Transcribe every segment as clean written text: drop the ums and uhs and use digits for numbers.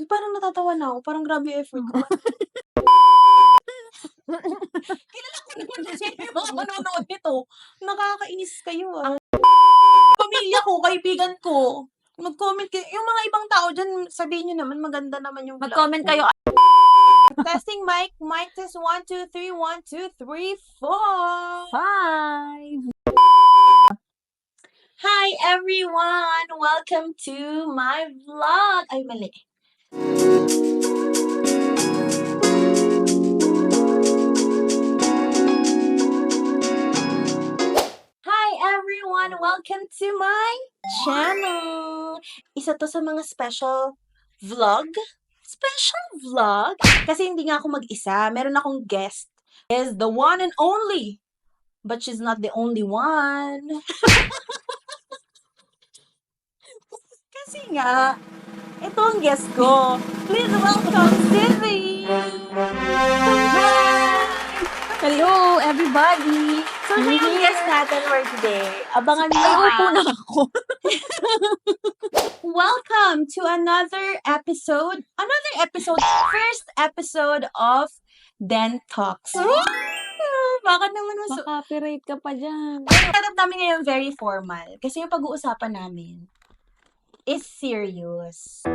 Parang natatawa na ako, parang grabe effort ko. Kilala ko naman kasi yung mga manonood nito. Nakakainis kayo, Pamilya ko, kaibigan ko, mag-comment kayo. Yung mga ibang tao diyan, sabihin niyo naman maganda naman yung vlog Mag-comment ko. kayo. Testing mic, mic test 1, 2, 3, 1, 2, 3, 4. 5. Hi everyone! Welcome to my vlog! Ay, mali. Hi everyone! Welcome to my channel! Isa to sa mga special vlog. Kasi hindi nga ako mag-isa. Meron akong guest. Is the one and only. But she's not the only one. Kasi nga, ito ang guest ko. Please welcome Sylvie! Hello, everybody! So, siya yung guest natin for today. Abangan niyo. Ay, upo na ako. Welcome to another episode. First episode of Den Talks. Bakit naman Makapirate ka pa dyan. setup namin ngayon very formal. Kasi yung pag-uusapan namin is serious.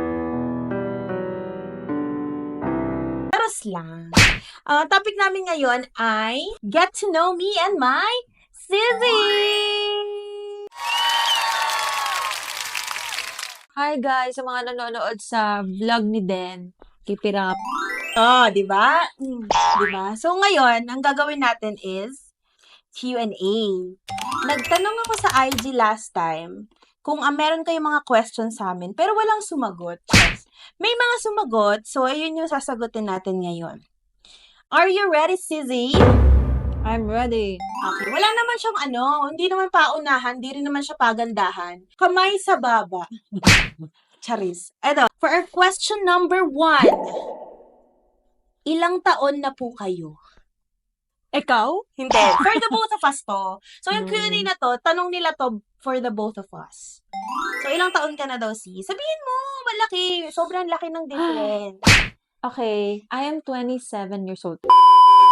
Taros lang. Topic namin ngayon ay Get to Know Me and My Sylvie! Hi guys, sa mga nanonood sa vlog ni Den. Keep it up. Oh, di ba? Di ba? So ngayon, ang gagawin natin is Q&A. Nagtanong ako sa IG last time kung meron kayong mga questions sa amin, pero walang sumagot. May mga sumagot, so ayun yung sasagutin natin ngayon. Are you ready, Sizzy? I'm ready. Okay, wala naman siyang hindi naman paunahan, hindi rin naman siya pagandahan. Kamay sa baba. Charis. Eto, for our question number 1. Ilang taon na po kayo? Ikaw? Hindi. For the both of us to. So, yung Q&A na to, tanong nila to for the both of us. So, ilang taon ka na daw, si? Sabihin mo, malaki. Sobrang laki ng difference. Okay, I am 27 years old.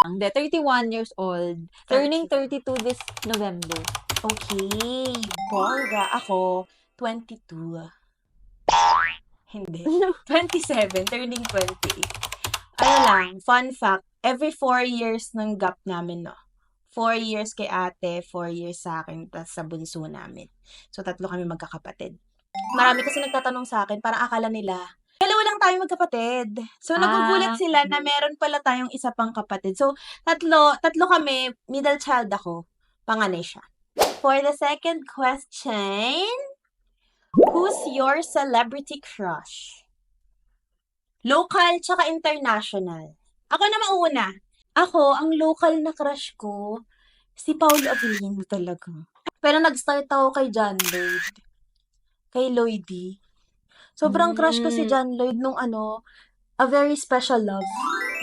Hindi, 31 years old. Turning 32 this November. Okay. Bongga. Ako, 22. Hindi. 27, turning 28. Ano lang, fun fact, every 4 years ng gap namin, no? 4 years kay ate, 4 years sa akin, tapos sa bunso namin. So, 3 kami magkakapatid. Marami kasi nagtatanong sa akin, parang akala nila, dalawa lang tayo magkapatid. So, nagugulat sila na meron pala tayong isa pang kapatid. So, tatlo kami, middle child ako, panganay siya. For the second question, who's your celebrity crush? Local tsaka international. Ako na mauna. Ako, ang local na crush ko, si Paolo Avellino talaga. Pero nag-start ako kay John Lloyd. Kay Lloydie. Sobrang crush ko si John Lloyd nung A Very Special Love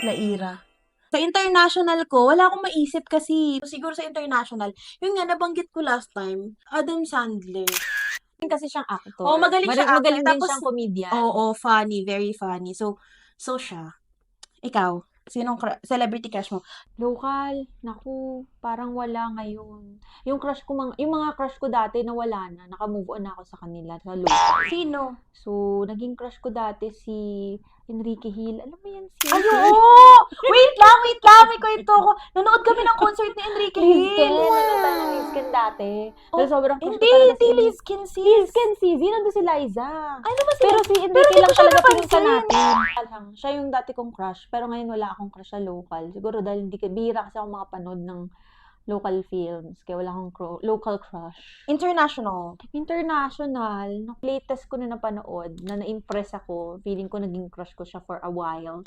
na era. Sa international ko, wala akong maisip kasi siguro sa international, yun nga nabanggit ko last time, Adam Sandler. Kasi siyang actor. Oh, magaling siya actor. Magaling din Tapos, siyang comedian. Oo, funny, very funny. So siya. Ikaw, sinong celebrity crush mo? Local, naku, parang wala ngayon. Yung mga crush ko dati nawala na, naka-move on na ako sa kanila sa local. Sino? So, naging crush ko dati si Enrique Hill. Alam mo yan si... Ay, oo! Wait lang! May kwento ko. Nanood kami ng concert ni Enrique Lizken. Hill. Nanood tayo ng Lizken dati. Oh, So, sobrang crush ko Hindi talaga si Lizken, sis. Lizken, si Z. Nandun si Liza. Ay, naman Pero si Pero Enrique di ko lang siya talaga napansin. pinunta natin. Siya yung dati kong crush. Pero ngayon wala akong crush sa local. Siguro dahil bihira kasi ako makapanood ng local films. Kaya wala akong local crush. International. International, latest ko na napanood, na na-impress ako, feeling ko naging crush ko siya for a while,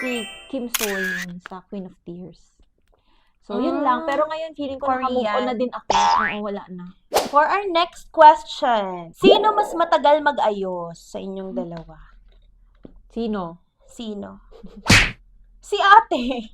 si Kim So-yeon sa Queen of Tears. So, yun lang. Pero ngayon, feeling ko naka-move on na din ako. Oo, wala na. For our next question, sino mas matagal mag-ayos sa inyong dalawa? Sino? Si ate.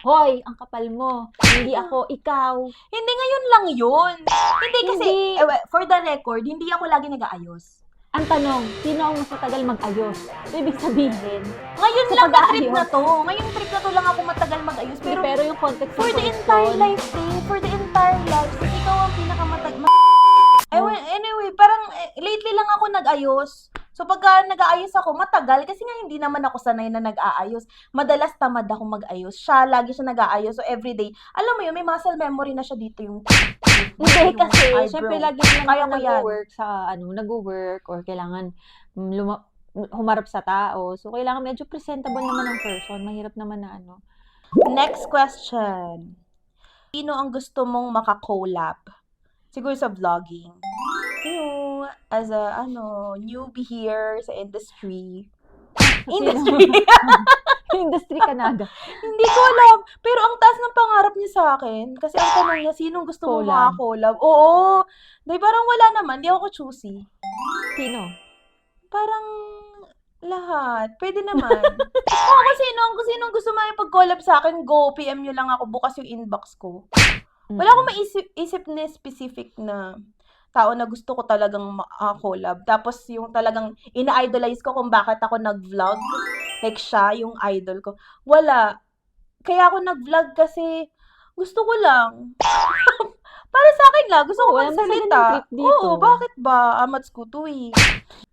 Hoy, ang kapal mo. Hindi ako, ikaw. Hindi ngayon lang yun. Hindi kasi, Hindi. for the record, hindi ako lagi nag-aayos. Ang tanong, sino ang mas matagal mag-ayos? So, ibig sabihin, Ngayon Sa lang na trip pag-aayos. na to. Ngayong trip na to lang ako matagal mag-ayos. pero yung context For ng the question, entire life, for the entire life, ikaw ang anyway, parang lately lang ako nag-ayos. So, pagka nag-aayos ako, matagal. Kasi nga, hindi naman ako sanay na nag-aayos. Madalas tamad ako mag-ayos. Siya, lagi siya nag-aayos. So, everyday. Alam mo yun, may muscle memory na siya dito yung Hindi, kasi, eyebrow. syempre, lagi naman Kaya ako ko yan. nag-work sa, nag-work or kailangan humarap sa tao. So, kailangan medyo presentable naman ang person. Mahirap naman na Next question. Sino ang gusto mong makakollab? Siguro sa vlogging. As a, newbie here sa industry. Industry! Industry Canada. Hindi ko alam. Pero ang taas ng pangarap niya sa akin. Kasi ang tanong niya, sinong gusto mo Collab. makakollab? Oo. Dahil parang wala naman. Di ako choosy. Sino? Parang lahat. Pwede naman. Kung sinong gusto makipag-collab sa akin, go. PM nyo lang ako. Bukas yung inbox ko. Wala akong maisip na specific na tao na gusto ko talagang collab. Tapos yung talagang ina-idolize ko kung bakit ako nag-vlog. Like siya, yung idol ko. Wala. Kaya ako nag-vlog kasi gusto ko lang. Para sa akin lang. Gusto ko Wala naman magsalita. ganun trip dito. Oo, bakit ba? Amats ko to eh.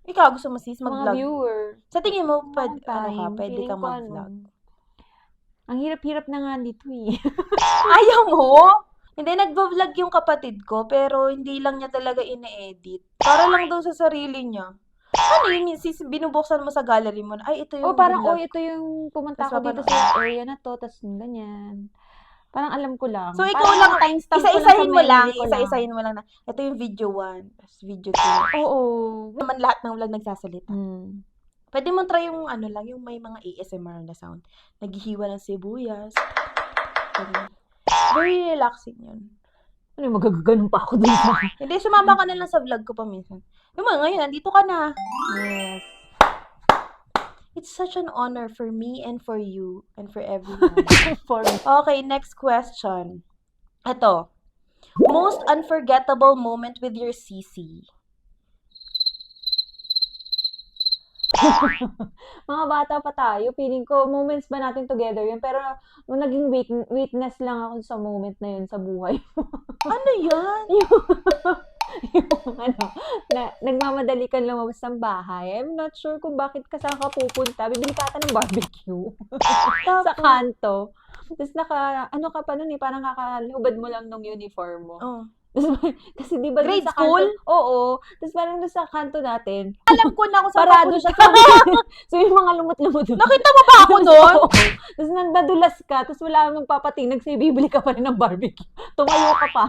Ikaw, gusto mo sis Mga mag-vlog? viewer. Sa tingin mo, Long time. pwede Feeling ka ko, mag-vlog? Ang hirap-hirap na nga dito eh. Ayaw mo? Hindi, nagvo-vlog yung kapatid ko, pero hindi lang niya talaga ine-edit. Para lang daw sa sarili niya. Ano yun, binubuksan mo sa gallery mo, ay, ito yung Parang, vlog. ito yung pumunta Tas ako dito papanood. sa area na to, tas ganyan. Parang alam ko lang. So, ikaw Parang lang, timestamp ko isa-isahin sa mo lang, memory ko isa-isahin mo lang na, ito yung video 1, tapos video 2. Oo. Naman lahat ng vlog nagsasalita. Hmm. Pwede mo try yung lang, yung may mga ASMR na sound. Naghihiwa ng sibuyas. Very relaxing yun. Ano, magagaganon pa ako dun sa... Hindi, sumama ka na lang sa vlog ko pa minsan. Yung mga ngayon, nandito ka na. Yes. It's such an honor for me and for you and for everyone. For me. Okay, next question. Ito. Most unforgettable moment with your CC. Mga bata pa tayo, feeling ko, moments ba natin together yun? Pero, nung naging witness lang ako sa moment na yun sa buhay. Ano yan? Yung na nagmamadali kang lumabas ng bahay. I'm not sure kung bakit ka saan ka pupunta. Bibili ka ata ng barbecue sa kanto. Tapos ka pa nun parang kakalubad mo lang nung uniform mo. Oh. Kasi di ba dun Grade sa school? kanto? Oo. Tapos parang dun sa kanto natin, Alam ko na kung saan parado papunta. siya. So yung mga lumot-lumot. Nakita mo ba ako doon? Oo. Tapos nandadulas ka, tapos wala kang magpapatinag sa'yo, bibili ka pa rin ng barbecue. Tumayo ka pa.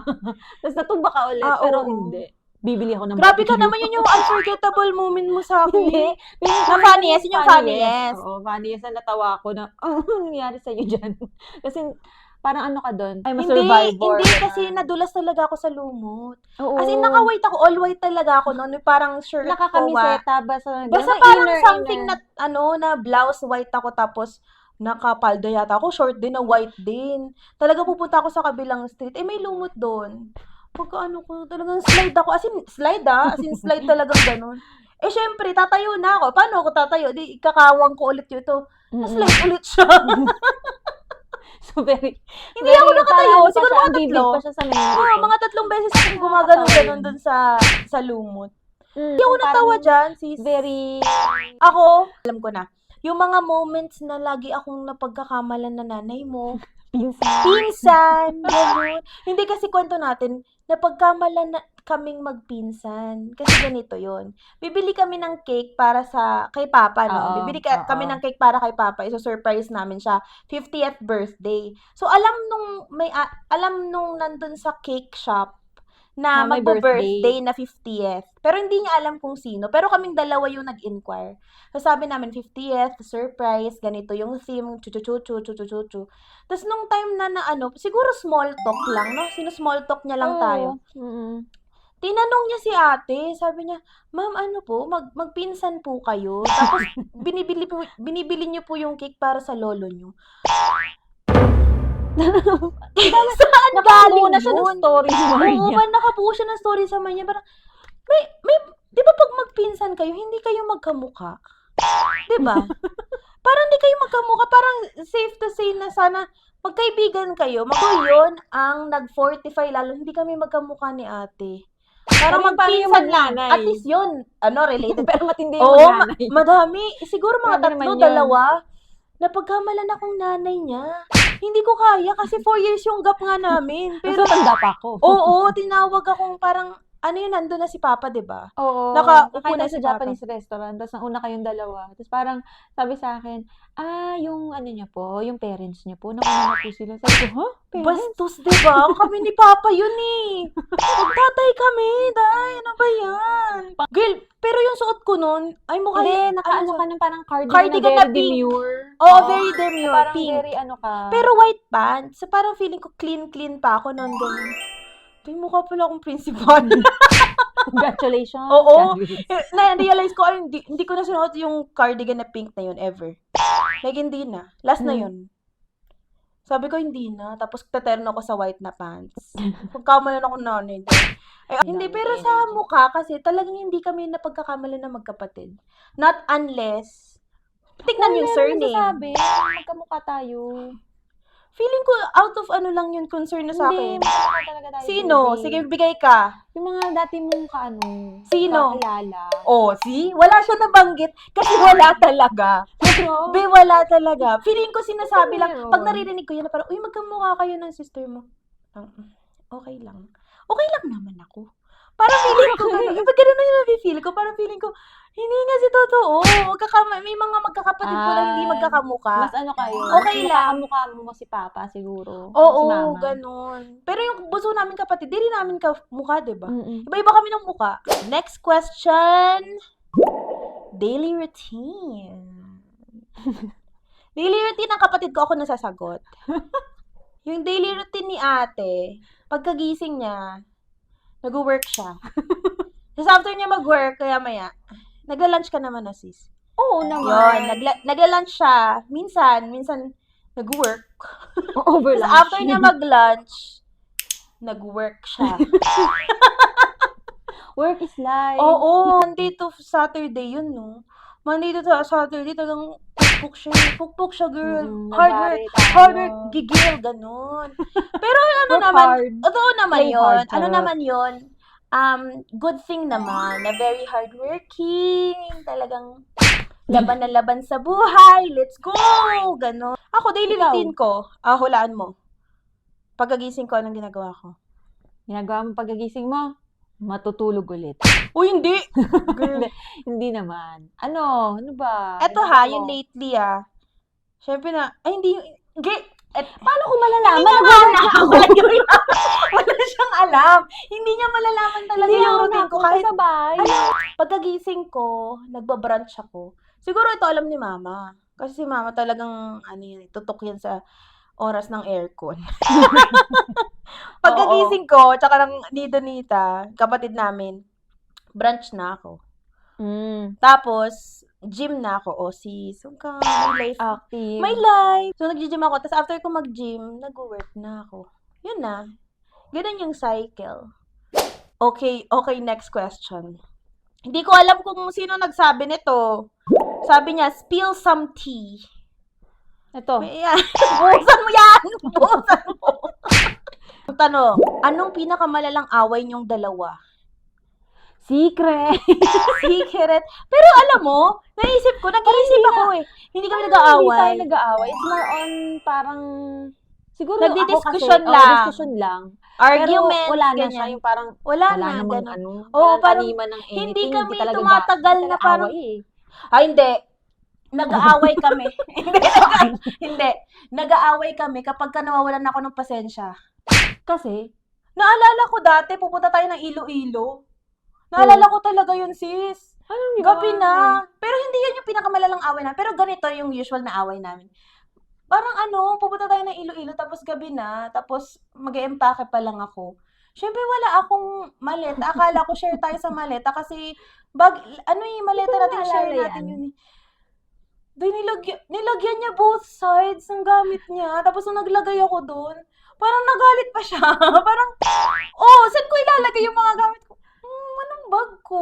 Tapos natumba ka ulit, pero Oo. hindi. Bibili ako ng Grabe barbecue. ka naman, yun yung unforgettable moment mo sa akin. Hindi. Na funniest, yun yung funniest. Oo, funniest na natawa ako na, ano nangyari sa'yo dyan? Kasi parang ano ka doon? I'm a survivor. Hindi kasi nadulas talaga ako sa lumot. Oo. As in, naka-white ako, all white talaga ako noon. Parang shirt ko, Nakakamiseta ba sa... basta parang something na, na blouse white ako, tapos nakapalda yata ako, short din na white din. Talaga pupunta ako sa kabilang street, may lumot doon. Pagka ko, talagang slide ako, as in slide talagang ganun. Syempre, tatayo na ako. Paano ako tatayo? Di, kakawang ko ulit yun ito. Slide ulit siya. So, very... Hindi ako nakatayo. Siguro mga tatlo. Pa siya sa memory. Mga 3 beses akong gumaganon dun sa lumot. Hindi ako natawa dyan, sis. Very... Ako, alam ko na. Yung mga moments na lagi akong napagkakamalan na nanay mo. Pinsan. Ganun. Hindi kasi kwento natin, napagkamalan na kaming magpinsan. Kasi ganito yon. Bibili kami ng cake para kay Papa, no? Bibili kami ng cake para kay Papa. Iso-surprise namin siya. 50th birthday. So, alam nung nandun sa cake shop na magbo-birthday na 50th. Pero hindi niya alam kung sino. Pero kaming dalawa yung nag-inquire. So, sabi namin, 50th, surprise, ganito yung theme, chu-chu-chu-chu-chu-chu-chu. Tapos, nung time na siguro small talk lang, no? Small talk niya lang tayo. Tinanong niya si ate, sabi niya, ma'am, magpinsan po kayo. Tapos, binibili niyo po yung cake para sa lolo niyo. Saan galing na siya ng story sa Oo, niya. nakabuo siya ng story sa manya. Parang, may Di ba pag magpinsan kayo, hindi kayo magkamukha? Di ba? Parang hindi kayo magkamukha. Parang safe to say na sana magkaibigan kayo. Yun ang nag-fortify lalo. Hindi kami magkamukha ni ate. Parang Pero yung paano yung magpinsan magnanay? At least yun, related. Pero matindi yung Oo, magnanay. madami. Siguro mga Grabe naman tatlo, yun. dalawa. Napagkamalan akong nanay niya. Hindi ko kaya kasi 4 years yung gap nga namin. Pero Pero, tanda pa ako. oo, tinawag akong parang, ano yun, nandun na si Papa, diba? Oo. Nakaupo Nakain na tayo si sa Japanese restaurant, tapos nauna kayong dalawa. Tapos parang sabi sa akin, yung ano niya po, yung parents niya po, nauna na po sila. Sabi ko, Parents? Bastos, diba? Kami ni Papa yun eh. Magtatay kami, day. Ano ba yan? Girl, pero yung suot ko nun, ay mukha Hindi, yung, nakaano ka ng parang cardigan cardigan na na very pink. demure. Oo, very demure, Parang pink. very ano ka. Pero white pants. So parang feeling ko clean pa ako noon ganun. May mukha pala akong principal. Congratulations. Oo. graduates. Na-realize ko, ay, hindi ko na sinuot yung cardigan na pink na yun ever. Like, hindi na. Last na yun. Sabi ko, hindi na. Tapos, taterno ako sa white na pants. Pagkamalan ako nanay. Hindi, pero sa mukha kasi talagang hindi kami napagkakamalan na magkapatid. Not unless, tignan yung surname. Nagsasabi, magkamukha tayo. Feeling ko, out of ano lang yun, concern na sa Hindi, akin. magkamukha talaga tayo. Sino? baby. Sige, bigay ka. Yung mga dati mong Sino? kakilala. Oh, see? Wala siya nabanggit kasi wala talaga. Pero, Be, wala talaga. Feeling ko sinasabi lang, Meron. pag naririnig ko yan, parang, uy, magkamukha kayo ng sister mo. Okay lang. Okay lang naman ako. Parang feeling ko, pag ganun na yung nafe-feel ko, parang feeling ko, hindi nga si totoo. May mga magkakapatid ko na hindi magkakamukha. mas ano kayo? Okay lang. Mukha mo si Papa siguro. Oo, si Mama. ganun. Pero yung buso namin kapatid, di rin namin kamukha, diba? Mm-mm. Iba-iba kami ng mukha. Next question. Daily routine. Daily routine ng kapatid ko, ako nasasagot. Yung daily routine ni ate, pagkagising niya, nag-work siya. Tapos after niya mag-work, kaya maya, nagla-lunch ka naman na sis. Oo naman. Yun, nagla-lunch siya. Minsan nag-work. Overlap. Tapos after niya mag-lunch, nag-work siya. Work is life. Oo, Monday to Saturday yun, no? Monday to Saturday, talagang pukpuk siya, girl. Hard work, gigil, ganun. Pero ano Work naman, hard. totoo naman Play yun. hard, Ano charot. naman yun? Good thing naman, na very hardworking, talagang laban na laban sa buhay, let's go, ganun. Ako, daily Ikaw? routine ko, hulaan mo. Pagkagising ko, anong ginagawa ko? Ginagawa mo pagkagising mo, matutulog ulit. Uy, hindi! Girl. Hindi naman. Ano ba? Eto ha, yung lately syempre na, ay hindi, Paano ko malalaman? Hindi niya alam. Wala siyang alam. Hindi niya malalaman talaga Hindi yung ako routine ko. Kahit nakakasabay. pagkagising ko, nagbabrunch ako. Siguro ito alam ni Mama. Kasi si Mama talagang, tutok yan sa oras ng aircon. Pagkagising ko, tsaka ng ni Donita, kapatid namin, brunch na ako. Tapos, gym na ako. Sis, may life. Active. May life. So, nag-gym ako. Tapos, after ko mag-gym, nag-work na ako. Yun na. Ganun yung cycle. Okay, next question. Hindi ko alam kung sino nagsabi nito. Sabi niya, spill some tea. Ito. Ayan. Buhusan mo yan! Buhusan mo! Tanong, anong pinakamalalang away niyong dalawa? Secret. Secret. Pero alam mo, nag-iisip ako eh. Hindi kami nag-aaway. Hindi tayo nag-aaway. It's more on parang, siguro Nagdi-discussion ako kasi, lang. discussion lang. Argument, Pero wala na ganyan. siya, yung parang, Wala wala na, namang ganun. walang parang taniman ng anything. hindi kami talaga tumatagal na parang, away hindi. Nag-aaway kami. Hindi. Nag-aaway kami kapag nawawalan ako ng pasensya. Kasi, Naalala ko dati, pupunta tayo ng Iloilo. Naalala ko talaga yun, sis. anong Gabi na. Pero hindi yan yung pinakamalalang away namin. Pero ganito yung usual na away namin. Parang pupunta tayo ng Iloilo, tapos gabi na, tapos mag-e-empake pa lang ako. Siyempre, wala akong maleta. Akala ko share tayo sa maleta kasi, maleta natin, share natin yun eh. Nilagyan niya both sides ng gamit niya. Tapos nung naglagay ako doon, parang nagalit pa siya. Parang, saan ko ilalagay yung mga gamit ko? Anong bag ko?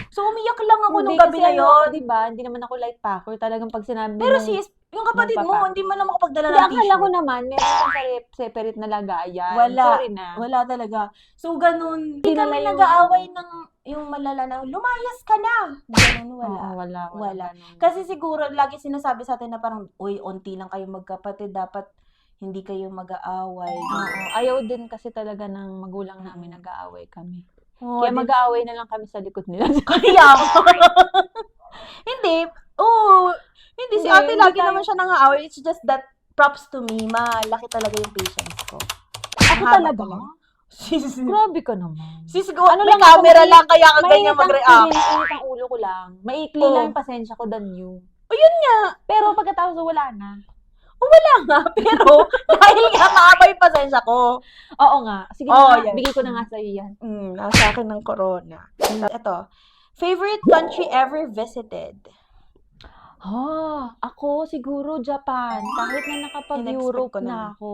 So, umiyak lang ako nung Hindi, gabi kasi na ano ako, yun. di ba? Hindi naman ako light packer. Talagang pag sinabi Pero nung sis, yung kapatid mo, papa. hindi man lang makapagdala Hindi, ng akala ko t-shirt. naman, meron kang separate na lagayan. Wala. Sorry na. Wala talaga. So, ganun. Hindi Dinala kami yung nag-aaway ng yung malala na, lumayas ka na. Ganun, wala. Oo, wala. Wala. Ganun. Kasi siguro, lagi sinasabi sa atin na parang, uy, onti lang kayo magkapatid, dapat hindi kayo mag-aaway. Oo, ayaw din kasi talaga ng magulang namin Mm. nag-aaway kami. Oh, Kaya mag-aaway na lang kami sa likod nila. Kaya hindi. Oo. Hindi. Si Hindi, ate hindi lagi tayo- naman siya nang-aaway. It's just that, props to me, malaki talaga yung patience ko. Ako Mahaba talaga? Sis, Grabe ka naman. ano lang may camera ako, lang, kaya ka ganyan Mainit mag-react. ang ulo ko lang. Maikli Oo. lang yung pasensya ko than you. O, yun nga. Pero pagkatapos wala na. Wala nga, pero dahil nga mahaba yung pasensya ko. Oo nga. Sige Oh, na, yes. bigay ko na nga sa'yo yan. Nasa akin ng corona. Ito. Favorite country ever visited? Ako siguro Japan. Kahit na nakapag-Europe In-expect ko na naman. ako,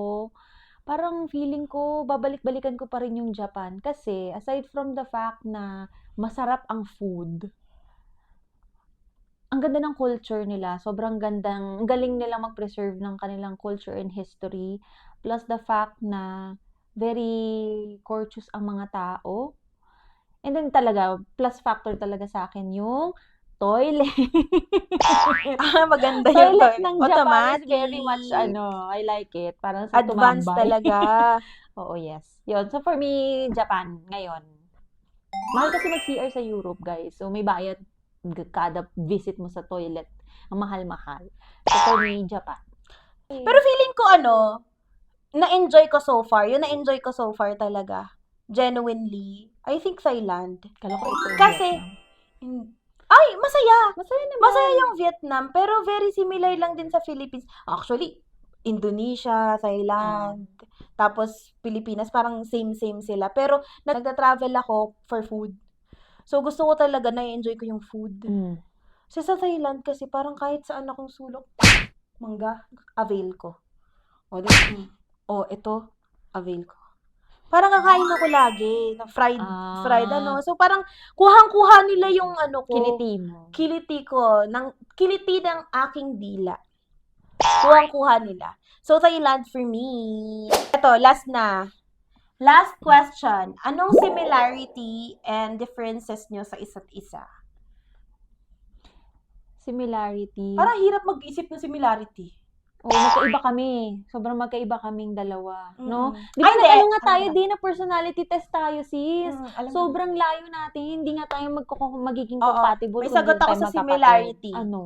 parang feeling ko, babalik-balikan ko pa rin yung Japan. Kasi, aside from the fact na masarap ang food, ang ganda ng culture nila. Sobrang gandang, ang galing nila mag-preserve ng kanilang culture and history. Plus the fact na very courteous ang mga tao. And then talaga, plus factor talaga sa akin yung toilet. Maganda yung Toilet toilet. ng Japan is Automatic. very much, I like it. Parang sa Advanced tumambay. talaga. Oo, yes. Yun. So, for me, Japan, ngayon. Mahal kasi mag-CR sa Europe, guys. So, may bayad kada visit mo sa toilet. Ang mahal-mahal. So, for me, Japan. Pero feeling ko na-enjoy ko so far. Yun na-enjoy ko so far talaga. Genuinely. I think Thailand. Kala ko ito yung Kasi, Vietnam. ay, masaya. Masaya naman. Masaya yung Vietnam, pero very similar lang din sa Philippines. Actually, Indonesia, Thailand, tapos Pilipinas, parang same-same sila. Pero nagta-travel ako for food. So, gusto ko talaga na-enjoy ko yung food. So, sa Thailand kasi parang kahit saan akong sulok, mangga, avail ko. Ito, avail ko. Parang kakain ako lagi ng fried So, parang kuhang-kuha nila yung ko. Kiliti mo. Kiliti ng aking dila. Kuhang-kuha nila. So, Thailand for me. Ito, last na. Last question. Anong similarity and differences nyo sa isa't isa? Similarity. Parang hirap mag-isip ng similarity. Magkaiba kami. Sobrang magkaiba kaming dalawa. No? Di Ay, ba hindi. nag-ano nga tayo din na personality test tayo, sis? Alam mo. Sobrang layo natin. Hindi nga tayo magiging Oo. compatible. May kung sagot hindi ako tayo sa magkapatid. similarity. Ano?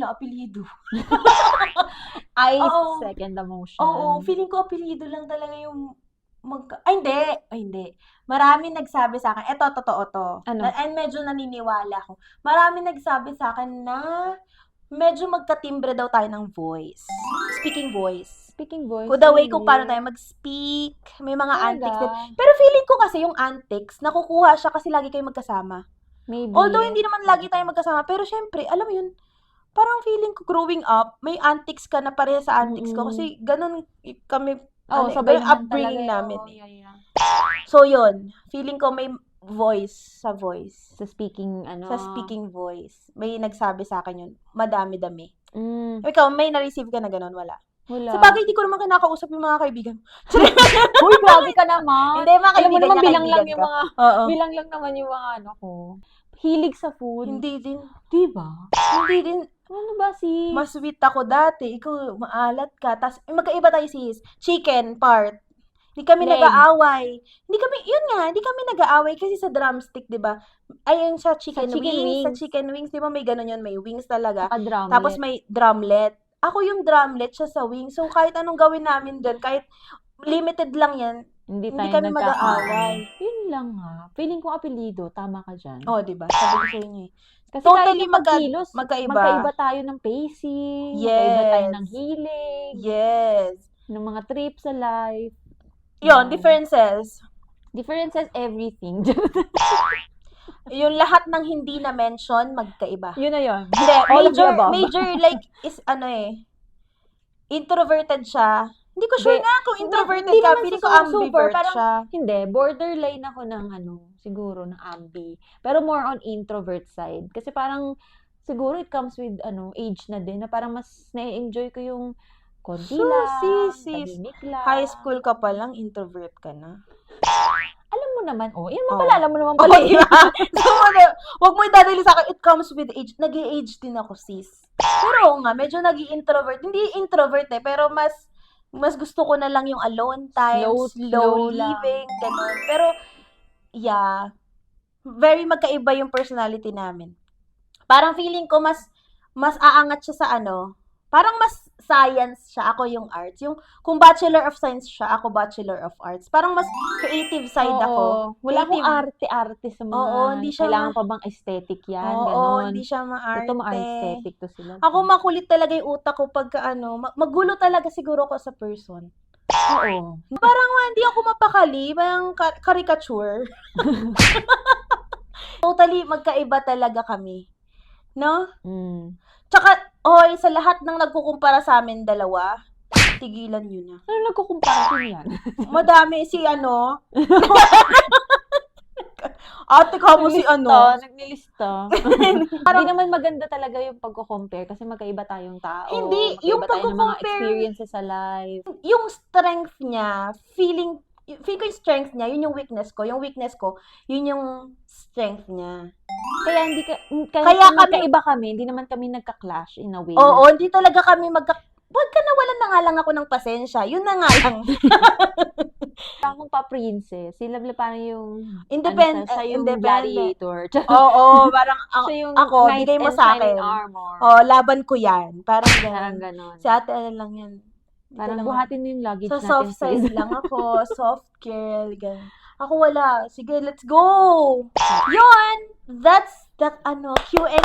Apelyido. I Oo. second the motion. Oo, feeling ko apelyido lang talaga yung hindi. Marami nagsabi sa akin, eto, totoo to. Ano? And medyo naniniwala ako. Marami nagsabi sa akin na medyo magkatimbre daw tayo ng voice. Speaking voice. Speaking voice. The way kung paano tayo mag-speak, may mga antics din. Talaga? Pero feeling ko kasi yung antics, nakukuha siya kasi lagi kayo magkasama. Maybe. Although hindi naman lagi tayo magkasama, pero syempre, alam mo yun, parang feeling ko growing up, may antics ka na pareha sa antics ko kasi ganun kami, sabay ganun naman upbringing talaga. namin. Yeah. So yun, feeling ko may voice. Sa speaking, Sa speaking voice. May nagsabi sa akin yun, madami-dami. Mm, Ikaw, may na-receive ka na ganun? Wala. wala. Sa bagay, di ko naman kinakausap yung mga kaibigan. Uy, grabe ka naman. Hindi, mga Alam mo kaibigan naman, niya, bilang lang kaibigan yung ko. mga, Oo. bilang lang naman yung mga ko. Hilig sa food. Hindi din. Diba? Hindi din. Ano ba sis? Mas sweet ako dati. Ikaw, maalat ka. Tapos, magkaiba tayo sis. Chicken part. Hindi kami Leg. nag-aaway. Hindi kami nag-aaway kasi sa drumstick, di ba? Ayun sa chicken, Sa chicken wings. Sa wings. chicken wings, di ba may ganun yun? May wings talaga. Saka drumlet. Tapos may drumlet. Ako yung drumlet, siya sa wings. So, kahit anong gawin namin dyan, kahit limited lang yan, Hindi hindi tayo kami mag-aaway. Yun lang ha. Feeling ko apelido. Tama ka dyan. Oh, di ba? Sabi ko sa inyo eh. Kasi Totally kahit magkilos, magkaiba. magkaiba tayo ng pacing. Yes. Magkaiba tayo ng hilig. Yes. Ng mga trips sa life. Yun, differences. Differences, everything. Yung lahat ng hindi na mention, magkaiba. Yun na yun. Hindi, All of the above. major like is introverted siya. Hindi ko sure Hindi, nga kung introverted hindi ka. naman Feeling ko siguro super, ambivert parang, siya. hindi, borderline ako ng siguro ng ambi. Pero more on introvert side. Kasi parang, siguro it comes with, age na din, na parang mas na-enjoy ko yung konti lang, Sis. tahimik lang. High school ka pa lang, introvert ka na. Alam mo naman, yan mo Oh. pala, alam mo naman pala. Di ba? So, wag mo idadali sa akin, it comes with age. Nag-age din ako, sis. Pero nga, medyo nag-introvert. Hindi introvert pero mas gusto ko na lang yung alone time, slow lang. living, ganun. Pero, yeah, very magkaiba yung personality namin. Parang feeling ko mas aangat siya sa parang mas science siya, ako yung arts. Yung, kung Bachelor of Science siya, ako Bachelor of Arts. Parang mas creative side ako. Wala akong Creative. arte-arte sa mga, Oo, hindi siya kailangan pa bang aesthetic yan, Oo, ganon. hindi siya maarte. Ito ma-aesthetic to sila. Ako makulit talaga yung utak ko pagka magulo talaga siguro ko sa person. Oo. Parang hindi ako mapakali, parang caricature. Totally magkaiba talaga kami. No? Tsaka, sa lahat ng nagkukumpara sa amin dalawa, tigilan nyo na. Ano nagkukumpara yan? Madami si Ate ka mo si Naglilista. Hindi naman maganda talaga yung pagko-compare kasi magkaiba tayong tao. Hindi, magkaiba yung tayo ng mga pagko-compare, experiences sa life. yung strength niya, feeling ko yung strength niya, yun yung weakness ko. Yung weakness ko, yun yung strength niya. Kaya hindi Kaya magkaiba kami, hindi naman kami nagka-clash in a way. Oo, hindi talaga kami Huwag ka nawalan na nga lang ako ng pasensya. Yun na nga lang. Akong pa-princess. Si Lovely parang yung Independent. siya yung gladiator. Oo, parang Siya yung ako, knight bigay mo in sa shining akin. armor. Laban ko yan. Parang Parang ganun. ganon. Si ate, lang yan. Parang lang buhatin mo yung luggage Sa natin, soft side sis. lang ako. Soft girl. Ganun. Ako wala. Sige, let's go! Yun! That's the Q&A.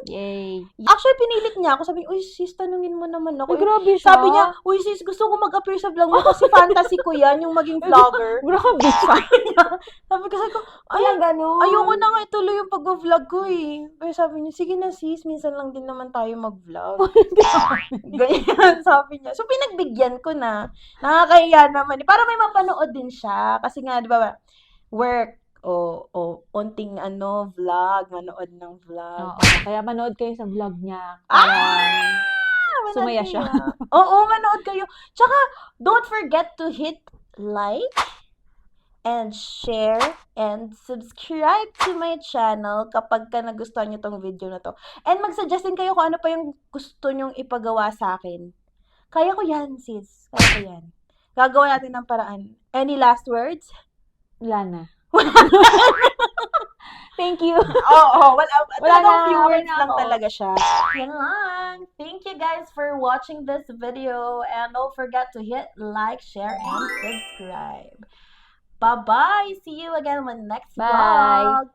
Yay. Actually, pinilit niya ako. Sabi niya, uy sis, tanungin mo naman ako. Ay, grabe siya. Sabi niya, uy sis, gusto ko mag-appear sa vlog mo kasi fantasy ko yan, yung maging vlogger. Grabe. Sabi ko, Walang ganun. ayoko na nga ituloy yung pag-vlog ko eh. Pero sabi niya, sige na sis, minsan lang din naman tayo mag-vlog. Ganyan, sabi niya. So, pinagbigyan ko na. Nakakahiya naman. Para may mapanood din siya. Kasi nga, di ba, work, onting vlog, manood ng vlog. Oo, kaya manood kayo sa vlog niya. Sumaya siya. Oo, manood kayo. Tsaka, don't forget to hit like and share and subscribe to my channel kapag ka nagustuhan nyo tong video na to. And mag-suggest din kayo kung ano pa yung gusto nyong ipagawa sa akin. Kaya ko yan, sis. Kaya ko yan. Gagawa natin ng paraan. Any last words? Wala na. Thank you. Oo, wala na, few words na lang ako. talaga siya. Yan lang. Thank you guys for watching this video and don't forget to hit like, share, and subscribe. Bye-bye. See you again on my next Bye. vlog.